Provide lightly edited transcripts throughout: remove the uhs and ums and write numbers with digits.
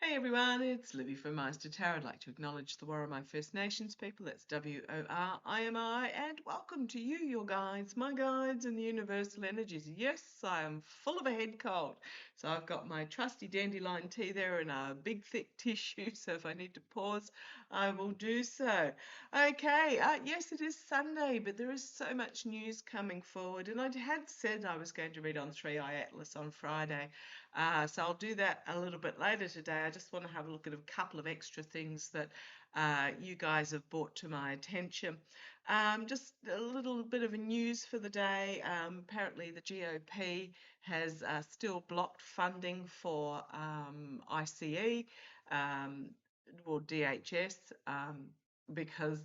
Hey everyone, it's Libby from Maighstirtarot. I'd like to acknowledge the Worimi First Nations people, that's WORIMI, and welcome to you, your guides, my guides and the universal energies. Yes, I am full of a head cold, so I've got my trusty dandelion tea there and a big thick tissue, so if I need to pause, I will do so. Okay, yes, it is Sunday, but there is so much news coming forward, and I had said I was going to read on 3i Atlas on Friday. So I'll do that a little bit later today. I just want to have a look at a couple of extra things that you guys have brought to my attention. Just a little bit of a news for the day. Apparently the GOP has still blocked funding for ICE or DHS because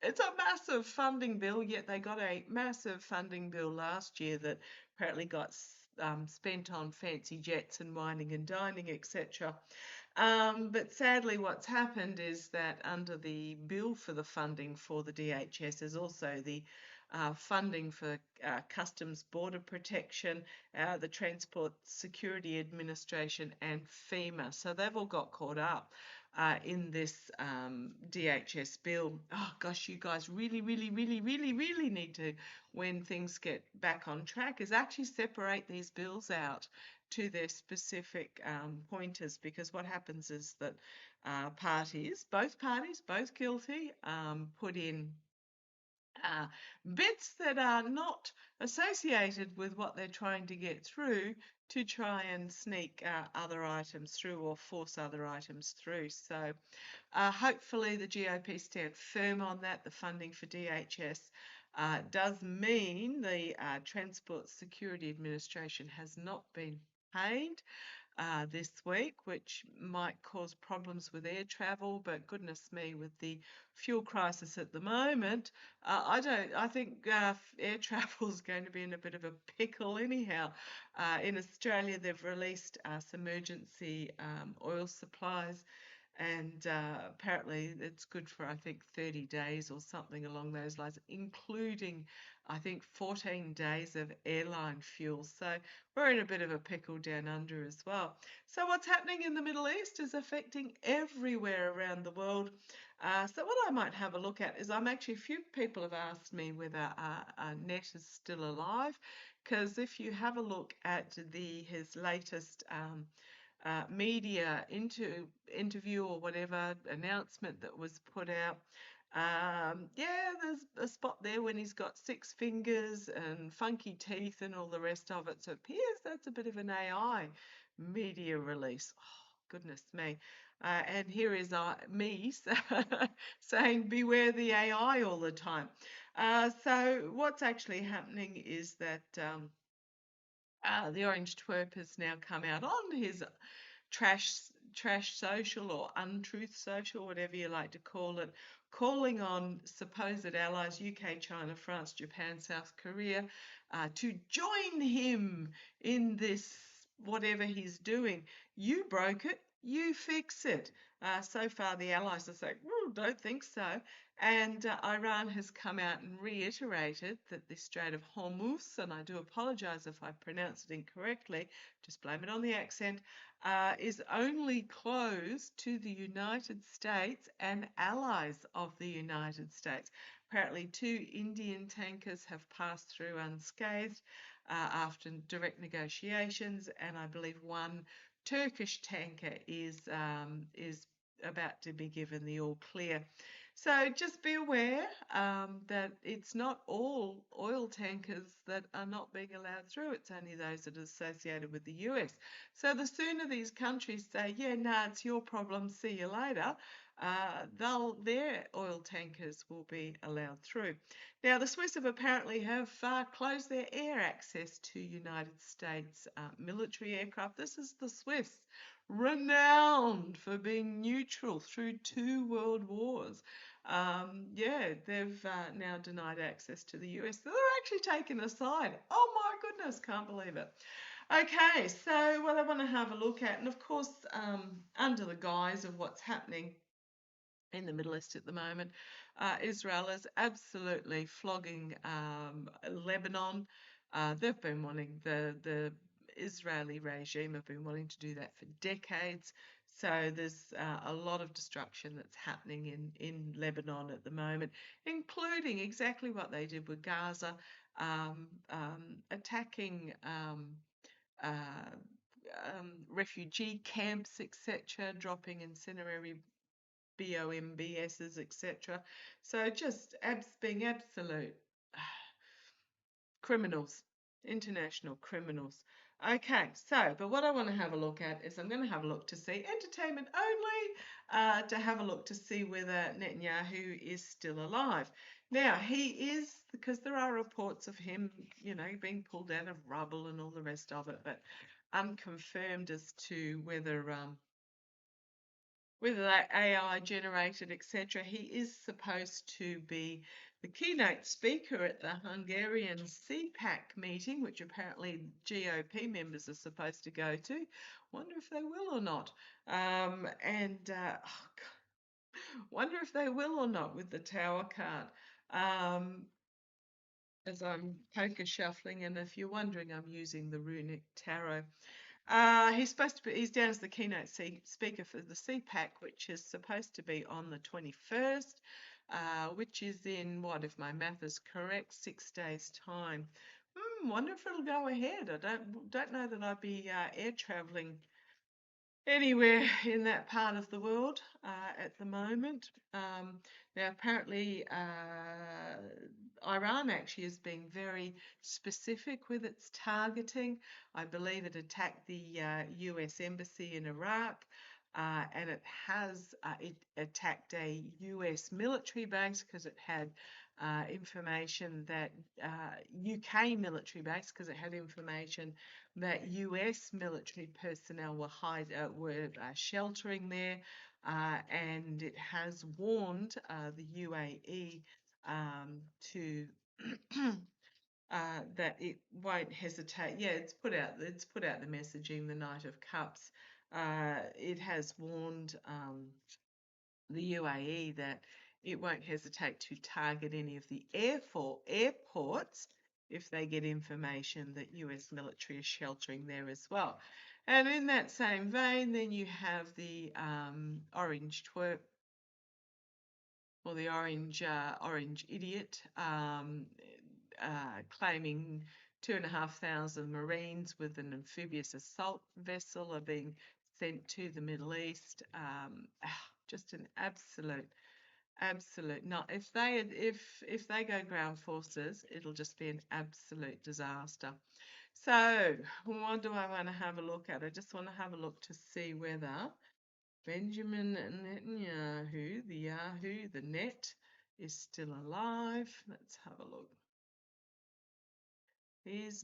it's a massive funding bill, yet they got a massive funding bill last year that apparently got spent on fancy jets and wining and dining, etc. But sadly, what's happened is that under the bill for the funding for the DHS is also the funding for Customs Border Protection, the Transport Security Administration, and FEMA. So they've all got caught up in this DHS bill. Oh gosh, you guys really need to, when things get back on track, is actually separate these bills out to their specific pointers, because what happens is that both parties, both guilty, put in bits that are not associated with what they're trying to get through to try and sneak other items through or force other items through. So hopefully the GOP stand firm on that. The funding for DHS does mean the Transport Security Administration has not been paid this week, which might cause problems with air travel. But goodness me, with the fuel crisis at the moment, I think air travel is going to be in a bit of a pickle anyhow. In Australia, they've released some emergency oil supplies, and apparently it's good for, I think, 30 days or something along those lines, including, I think, 14 days of airline fuel. So we're in a bit of a pickle down under as well. So what's happening in the Middle East is affecting everywhere around the world. So what I might have a look at is, a few people have asked me whether Net is still alive, because if you have a look at his latest media interview or whatever announcement that was put out. Yeah, there's a spot there when he's got 6 fingers and funky teeth and all the rest of it. So it appears that's a bit of an AI media release. Oh, goodness me. And here is me saying, beware the AI all the time. So what's actually happening is that the Orange Twerp has now come out on his trash social or untruth social, whatever you like to call it, calling on supposed allies UK, China, France, Japan, South Korea to join him in this whatever he's doing. You broke it, you fix it. So far the allies are saying, don't think so. And Iran has come out and reiterated that the Strait of Hormuz, and I do apologise if I pronounce it incorrectly, just blame it on the accent, is only closed to the United States and allies of the United States. Apparently 2 Indian tankers have passed through unscathed after direct negotiations, and I believe 1 Turkish tanker is about to be given the all clear. So just be aware that it's not all oil tankers that are not being allowed through. It's only those that are associated with the US. So the sooner these countries say, yeah, nah, it's your problem, see you later, their oil tankers will be allowed through. Now, the Swiss have apparently have closed their air access to United States military aircraft. This is the Swiss, renowned for being neutral through 2 world wars. Yeah, they've now denied access to the US. They're actually taken a side. Oh my goodness, can't believe it. Okay, so what I want to have a look at, and of course, under the guise of what's happening in the Middle East at the moment, Israel is absolutely flogging Lebanon. They've been wanting, the Israeli regime have been wanting to do that for decades. So there's a lot of destruction that's happening in Lebanon at the moment, including exactly what they did with Gaza, attacking uh, refugee camps, etc., dropping incendiary bombs, etc. So just being absolute criminals, international criminals. Okay, so, but what I want to have a look at is I'm going to have a look to see entertainment only, to have a look to see whether Netanyahu is still alive. Now, he is, because there are reports of him, being pulled out of rubble and all the rest of it, but unconfirmed as to whether they're AI generated, etc. He is supposed to be the keynote speaker at the Hungarian CPAC meeting, which apparently GOP members are supposed to go to. Wonder if they will or not. Wonder if they will or not with the Tower card. As I'm poker shuffling, and if you're wondering, I'm using the Runic Tarot. He's down as the keynote speaker for the CPAC, which is supposed to be on the 21st, which is in, what, if my math is correct, 6 days' time. Wonder if it'll go ahead. I don't know that I'd be air travelling anywhere in that part of the world at the moment. Now, apparently, Iran actually is being very specific with its targeting. I believe it attacked the US embassy in Iraq. And it attacked a US military base because it had information that UK military base because it had information that US military personnel were sheltering there, and it has warned the UAE to that it won't hesitate. Yeah, it's put out the messaging, the Knight of Cups. It has warned the UAE that it won't hesitate to target any of the airports if they get information that US military is sheltering there as well. And in that same vein, then you have the orange twerp, or the orange idiot, claiming 2,500 Marines with an amphibious assault vessel are being sent to the Middle East. Just an absolute no. If they go ground forces, it'll just be an absolute disaster. So what do I want to have a look at? I just want to have a look to see whether Benjamin Netanyahu, the net, is still alive. Let's have a look. Is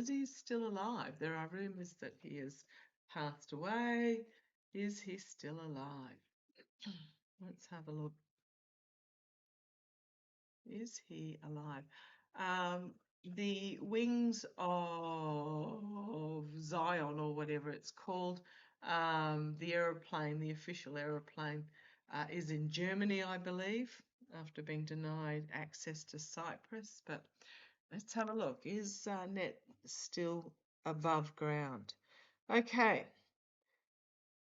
he still alive? There are rumours that he has passed away. Is he still alive? Let's have a look. Is he alive? The Wings of Zion, or whatever it's called, the aeroplane, the official aeroplane, is in Germany, I believe, after being denied access to Cyprus. But let's have a look. Is Net still above ground? Okay.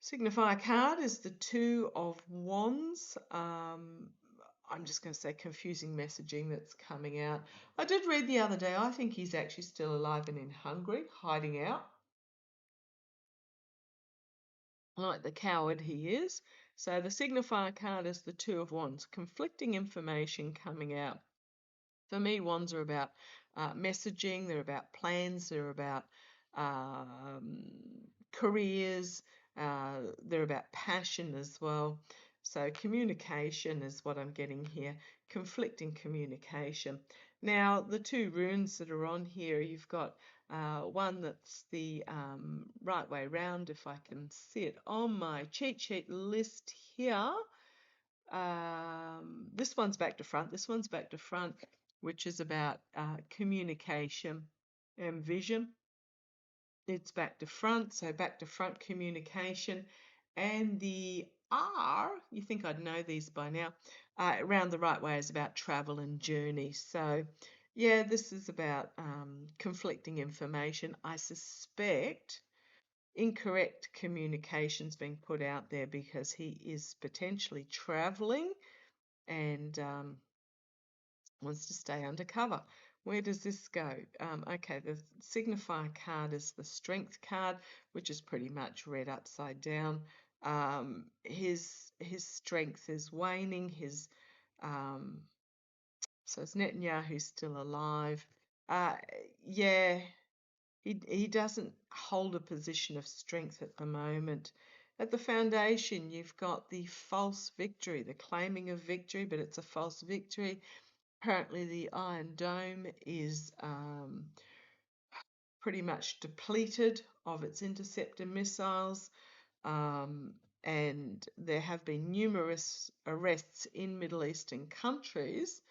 Signifier card is the Two of Wands. I'm just going to say confusing messaging that's coming out. I did read the other day, I think he's actually still alive and in Hungary, hiding out, like the coward he is. So the signifier card is the Two of Wands, conflicting information coming out. For me, wands are about messaging, they're about plans, they're about careers, they're about passion as well. So communication is what I'm getting here, conflicting communication. Now, the two runes that are on here, you've got one that's the right way round, if I can see it on my cheat sheet list here. This one's back to front, this one's back to front, which is about communication and vision. It's back to front, so back to front communication. And the R, you think I'd know these by now, around the right way is about travel and journey. So yeah, this is about conflicting information. I suspect incorrect communications being put out there because he is potentially traveling and wants to stay undercover. Where does this go? Okay, the signifier card is the Strength card, which is pretty much red upside down. His strength is waning. So is Netanyahu still alive? Yeah, he doesn't hold a position of strength at the moment. At the foundation, you've got the false victory, the claiming of victory, but it's a false victory. Apparently, the Iron Dome is pretty much depleted of its interceptor missiles, and there have been numerous arrests in Middle Eastern countries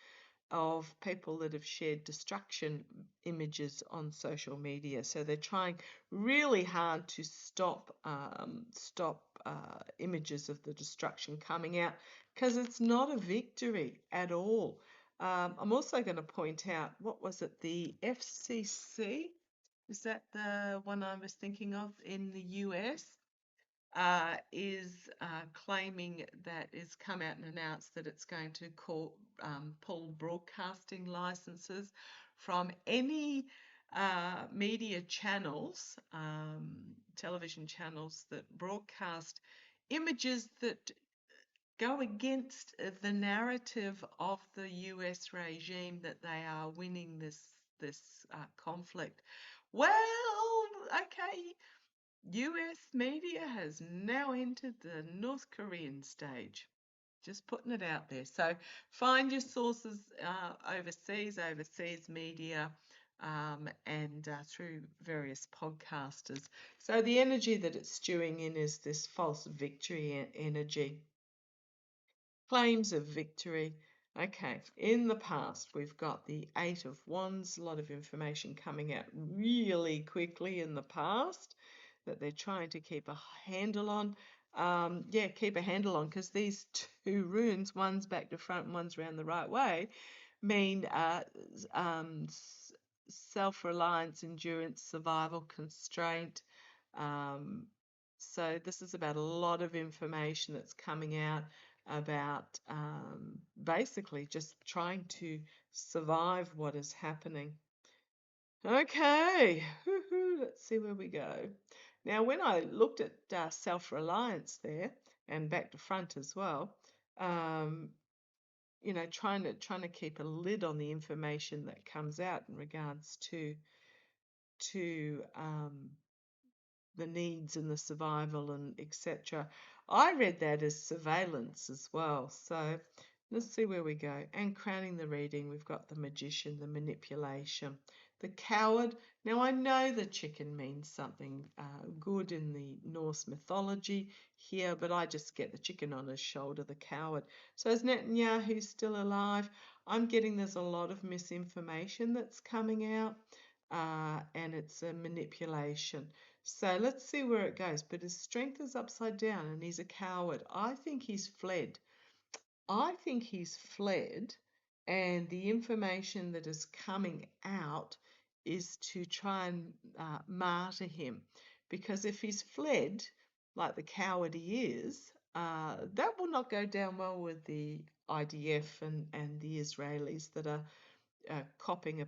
of people that have shared destruction images on social media. So they're trying really hard to stop images of the destruction coming out, because it's not a victory at all. I'm also going to point out, what was it, the FCC? Is that the one I was thinking of in the US? Is claiming that it's come out and announced that it's going to pull broadcasting licenses from any media channels, television channels that broadcast images that go against the narrative of the US regime that they are winning this conflict. Well, okay. US media has now entered the North Korean stage. Just putting it out there. So find your sources overseas media, and through various podcasters. So the energy that it's stewing in is this false victory energy. Claims of victory. Okay, in the past, we've got the Eight of Wands, a lot of information coming out really quickly in the past that they're trying to keep a handle on. Keep a handle on, because these two runes, one's back to front and one's around the right way, mean self-reliance, endurance, survival, constraint. So this is about a lot of information that's coming out about basically just trying to survive what is happening. Okay, let's see where we go. Now, when I looked at self-reliance there, and back to front as well, trying to keep a lid on the information that comes out in regards to the needs and the survival and etc. I read that as surveillance as well. So let's see where we go. And crowning the reading, we've got the Magician, the manipulation, the Coward. Now, I know the chicken means something good in the Norse mythology here, but I just get the chicken on his shoulder, the Coward. So is Netanyahu still alive? I'm getting there's a lot of misinformation that's coming out, and it's a manipulation. So let's see where it goes. But his strength is upside down and he's a coward. I think he's fled. And the information that is coming out is to try and martyr him. Because if he's fled, like the coward he is, that will not go down well with the IDF and the Israelis that are copping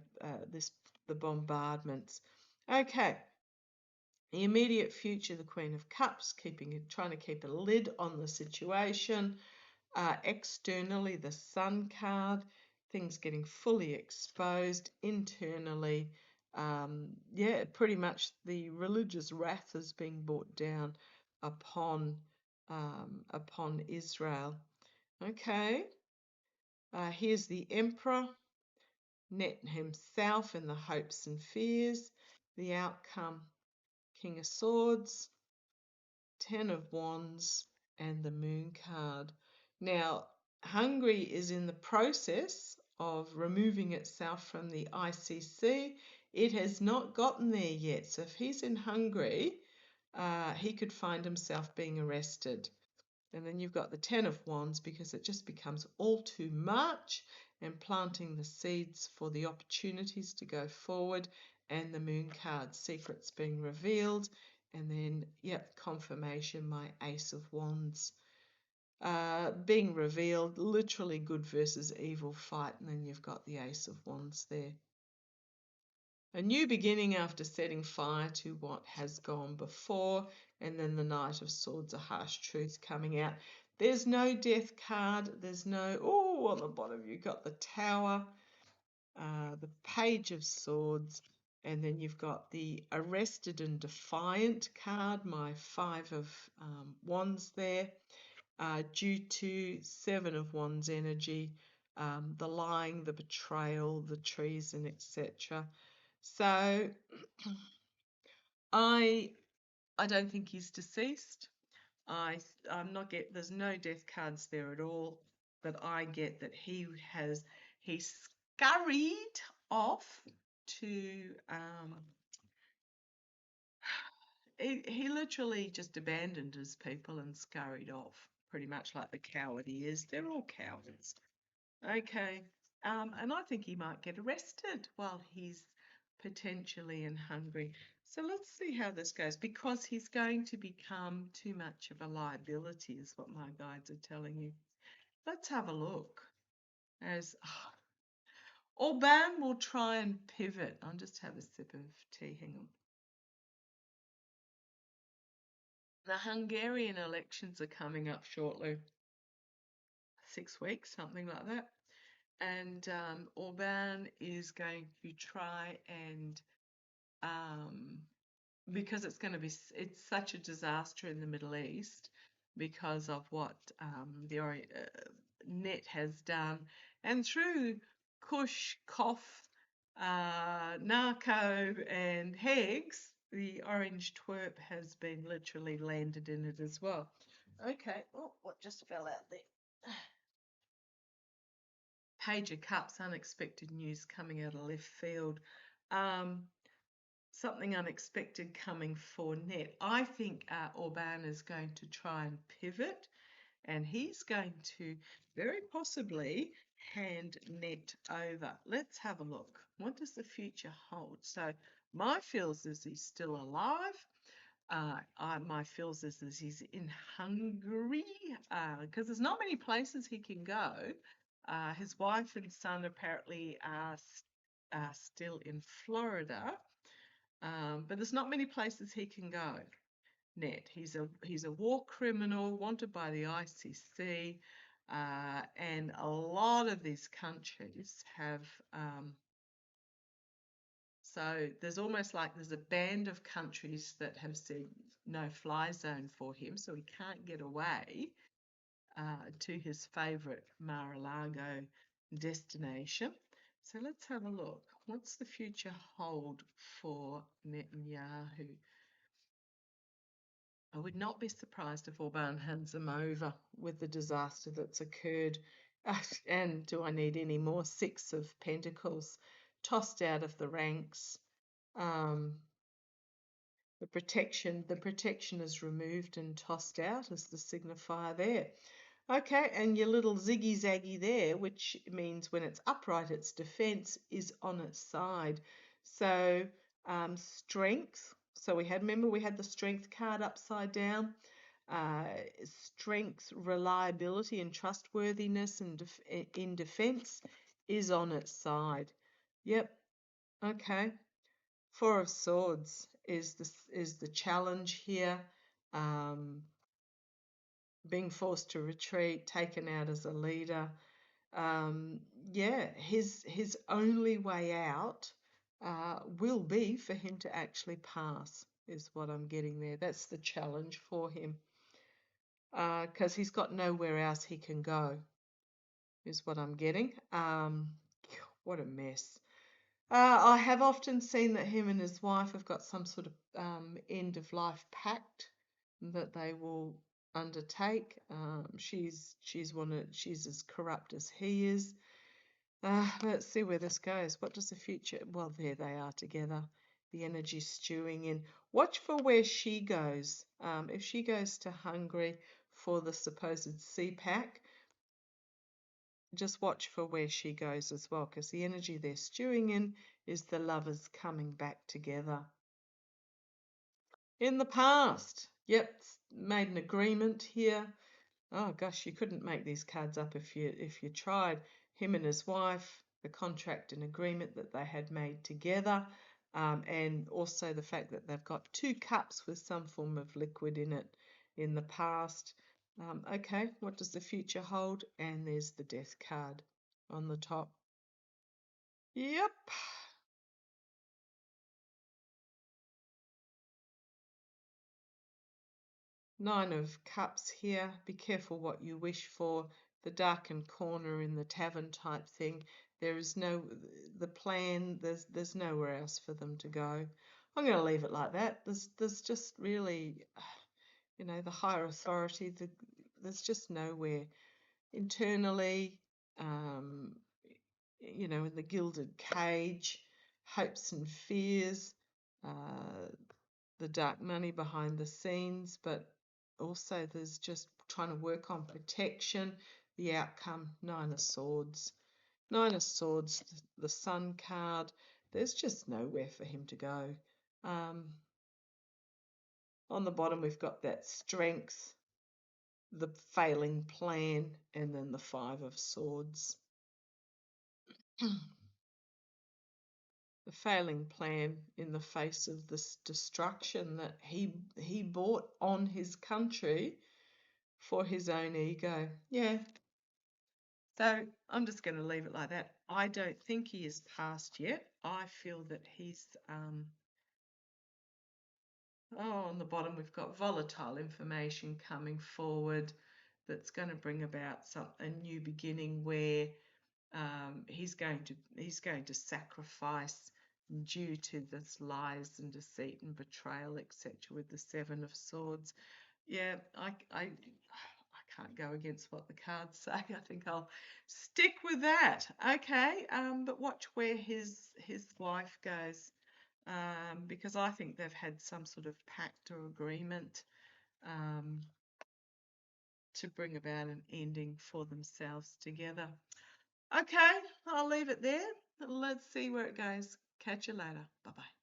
the bombardments. Okay. The immediate future, the Queen of Cups, trying to keep a lid on the situation. Externally, the Sun card, things getting fully exposed. Internally, pretty much the religious wrath is being brought down upon Israel. Okay, here's the Emperor, Net himself and the hopes and fears, the outcome. King of Swords, Ten of Wands, and the Moon card. Now, Hungary is in the process of removing itself from the ICC. It has not gotten there yet. So if he's in Hungary, he could find himself being arrested. And then you've got the Ten of Wands, because it just becomes all too much, and planting the seeds for the opportunities to go forward. And the Moon card, secrets being revealed, And then, yep, confirmation, my Ace of Wands. Being revealed, literally good versus evil fight, and then you've got the Ace of Wands there. A new beginning after setting fire to what has gone before, and then the Knight of Swords, a harsh truth coming out. There's no death card. There's no, oh, on the bottom you've got the Tower, the Page of Swords, and then you've got the Arrested and Defiant card, my Five of Wands there, due to Seven of Wands energy, the lying, the betrayal, the treason, etc. So I don't think he's deceased. I'm not there's no death cards there at all, but I get that he scurried off to he literally just abandoned his people and scurried off, pretty much like the coward he is. They're all cowards. Okay. And I think he might get arrested while he's potentially in Hungary. So let's see how this goes, because he's going to become too much of a liability, is what my guides are telling you. Let's have a look. As Orban will try and pivot. I'll just have a sip of tea. Hang on. The Hungarian elections are coming up shortly. 6 weeks, something like that. And Orban is going to try and because it's such a disaster in the Middle East because of what the net has done, and through Kush, Koff, Narco, and Hegs, the orange twerp has been literally landed in it as well. Okay, oh, what just fell out there? Page of Cups, unexpected news coming out of left field. Something unexpected coming for net. I think Orban is going to try and pivot, and he's going to very possibly hand net over. Let's have a look. What does the future hold? So my feels is he's still alive. My feels is he's in Hungary because there's not many places he can go. His wife and son apparently are still in Florida, but there's not many places he can go. Net. He's a war criminal wanted by the ICC, and a lot of these countries have. So there's almost like there's a band of countries that have said no-fly zone for him, so he can't get away to his favourite Mar-a-Lago destination. So let's have a look. What's the future hold for Netanyahu? I would not be surprised if Orban hands him over with the disaster that's occurred. And do I need any more? Six of Pentacles, tossed out of the ranks. The protection is removed and tossed out as the signifier there. Okay, and your little ziggy zaggy there, which means when it's upright, its defense is on its side. So strength. So remember we had the strength card upside down. Strength, reliability, and trustworthiness in defense is on its side. Yep. Okay. Four of Swords is the challenge here. Being forced to retreat, taken out as a leader. Yeah, his only way out will be for him to actually pass, is what I'm getting there. That's the challenge for him. Because he's got nowhere else he can go, is what I'm getting. What a mess. I have often seen that him and his wife have got some sort of end of life pact that they will undertake. She's as corrupt as he is. Let's see where this goes. What does the future? Well, there they are together. The energy stewing in. Watch for where she goes. If she goes to Hungary for the supposed CPAC, just watch for where she goes as well, because the energy they're stewing in is the lovers coming back together. In the past. Yep, made an agreement here. Oh gosh, you couldn't make these cards up if you tried. Him and his wife, the contract and agreement that they had made together, and also the fact that they've got two cups with some form of liquid in it in the past. Okay, what does the future hold? And there's the death card on the top. Yep. Nine of Cups here. Be careful what you wish for. The darkened corner in the tavern type thing. There is the plan. There's nowhere else for them to go. I'm going to leave it like that. There's just really, the higher authority. There's just nowhere internally. Um, in the gilded cage, hopes and fears. Uh, the dark money behind the scenes, but also there's just trying to work on protection. The outcome, Nine of Swords. Nine of Swords, the Sun card. There's just nowhere for him to go. On the bottom, we've got that Strength, the failing plan, and then the Five of Swords. The failing plan in the face of this destruction that he brought on his country for his own ego. Yeah. So I'm just going to leave it like that. I don't think he is passed yet. I feel that he's on the bottom we've got volatile information coming forward that's going to bring about a new beginning where he's going to sacrifice due to this lies and deceit and betrayal, etc. with the Seven of Swords. Yeah, I can't go against what the cards say. I think I'll stick with that. Okay, but watch where his wife goes, because I think they've had some sort of pact or agreement to bring about an ending for themselves together. Okay, I'll leave it there. Let's see where it goes. Catch you later. Bye-bye.